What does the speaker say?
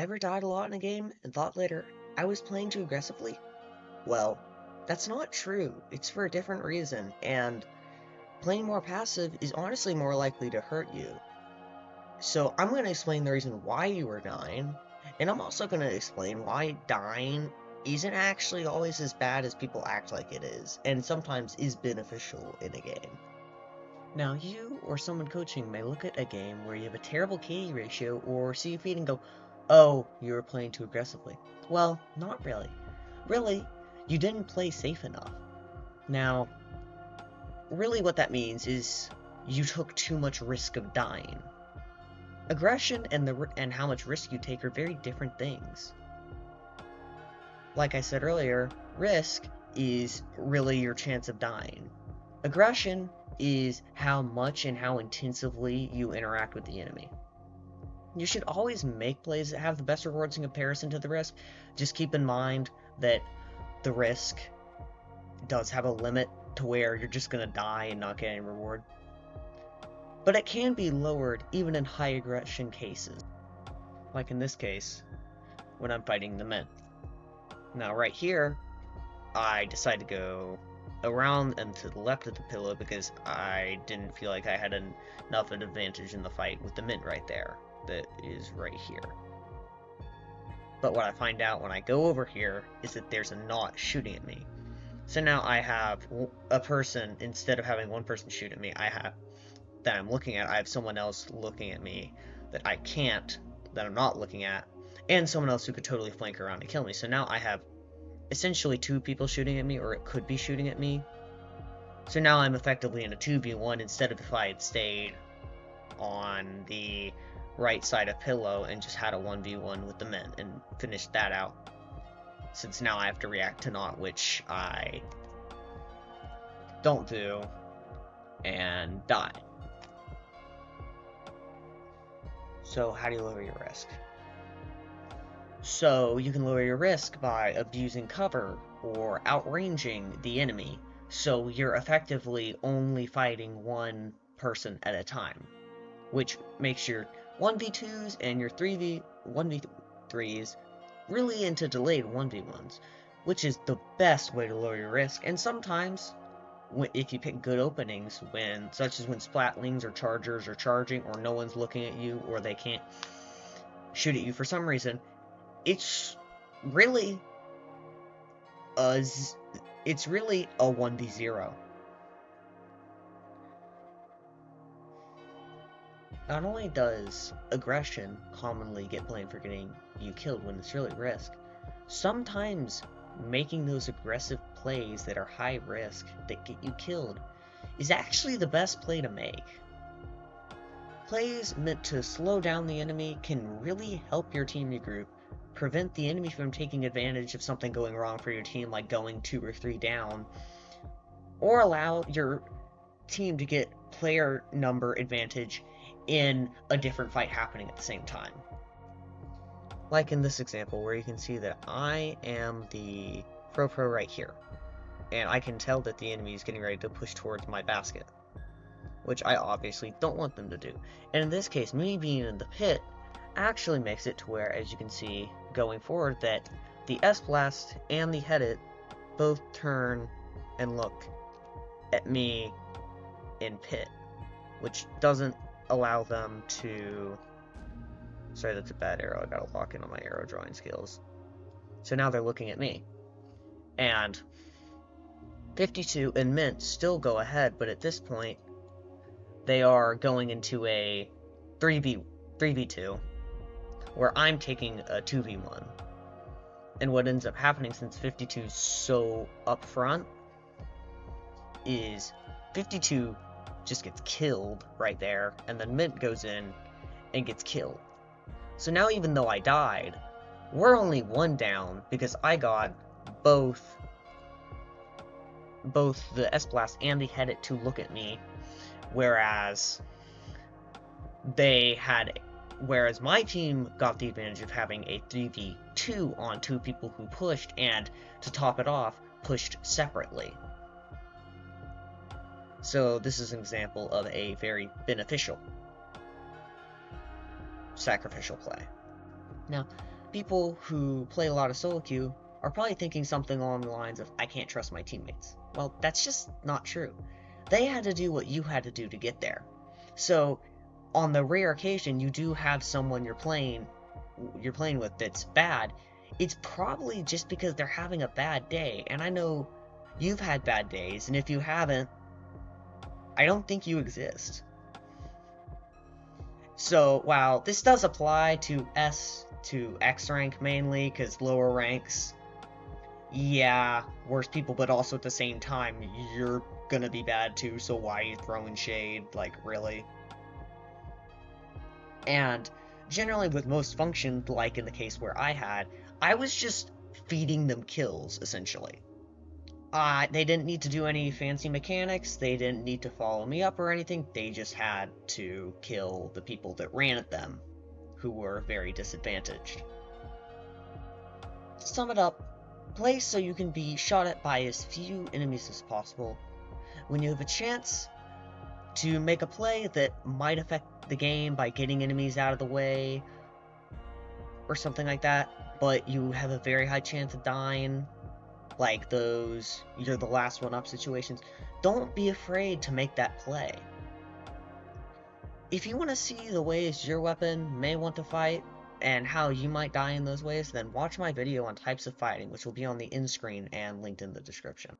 ever died a lot in a game and thought later, I was playing too aggressively? Well, that's not true. It's for a different reason, and playing more passive is honestly more likely to hurt you. So I'm going to explain the reason why you were dying, and I'm also going to explain why dying isn't actually always as bad as people act like it is, and sometimes is beneficial in a game. Now, you or someone coaching may look at a game where you have a terrible KD ratio or see you feed and go, oh, you were playing too aggressively. Well, not really. Really, you didn't play safe enough. Now, really what that means is you took too much risk of dying. Aggression and how much risk you take are very different things. Like I said earlier, risk is really your chance of dying. Aggression is how much and how intensively you interact with the enemy. You should always make plays that have the best rewards in comparison to the risk. Just keep in mind that the risk does have a limit to where you're just going to die and not get any reward. But it can be lowered even in high aggression cases. Like in this case, when I'm fighting the Mint. Now right here, I decided to go around and to the left of the pillow because I didn't feel like I had enough of an advantage in the fight with the Mint right there. That is right here. But what I find out when I go over here is that there's a knot shooting at me. So now I have a person, instead of having one person shoot at me, that I'm looking at, I have someone else looking at me that I can't, that I'm not looking at, and someone else who could totally flank around and kill me. So now I have essentially two people shooting at me, or it could be shooting at me. So now I'm effectively in a 2v1 instead of if I had stayed on the right side of pillow and just had a 1v1 with the men and finished that out. Since now I have to react to not, which I don't do, and die. So how do you lower your risk? So you can lower your risk by abusing cover or outranging the enemy, so you're effectively only fighting one person at a time, which makes your 1v2s and your 1v3s really into delayed 1v1s, which is the best way to lower your risk. And sometimes, if you pick good openings, such as when splatlings or chargers are charging, or no one's looking at you, or they can't shoot at you for some reason, it's really a 1v0. Not only does aggression commonly get blamed for getting you killed when it's really risk, sometimes making those aggressive plays that are high risk that get you killed is actually the best play to make. Plays meant to slow down the enemy can really help your team regroup, prevent the enemy from taking advantage of something going wrong for your team, like going 2 or 3 down, or allow your team to get player number advantage in a different fight happening at the same time. Like in this example, where you can see that I am the pro right here, and I can tell that the enemy is getting ready to push towards my basket, which I obviously don't want them to do. And in this case, me being in the pit actually makes it to where, as you can see going forward, that the S-Blast and the Headit both turn and look at me in pit, which doesn't allow them to... Sorry, that's a bad arrow. I gotta lock in on my arrow drawing skills. So now they're looking at me. And 52 and Mint still go ahead, but at this point, they are going into a 3v2, where I'm taking a 2v1. And what ends up happening, since 52 is so up front, is 52 just gets killed right there, and then Mint goes in and gets killed. So now, even though I died, we're only 1 down because I got both the S-Blast and the Headit to look at me, whereas my team got the advantage of having a 3v2 on 2 people who pushed, and to top it off, pushed separately. So this is an example of a very beneficial sacrificial play. Now, people who play a lot of solo queue are probably thinking something along the lines of, I can't trust my teammates. Well, that's just not true. They had to do what you had to do to get there. So, on the rare occasion you do have someone you're playing with that's bad, it's probably just because they're having a bad day. And I know you've had bad days, and if you haven't, I don't think you exist. So, while this does apply to S to X rank mainly, because lower ranks, yeah, worse people, but also at the same time, you're gonna be bad too, so why are you throwing shade? Like, really? And generally, with most functions, like in the case where I was just feeding them kills, essentially. They didn't need to do any fancy mechanics, they didn't need to follow me up or anything, they just had to kill the people that ran at them, who were very disadvantaged. To sum it up, play so you can be shot at by as few enemies as possible. When you have a chance to make a play that might affect the game by getting enemies out of the way, or something like that, but you have a very high chance of dying, like those you're the last one up situations, don't be afraid to make that play. If you want to see the ways your weapon may want to fight, and how you might die in those ways, then watch my video on types of fighting, which will be on the end screen and linked in the description.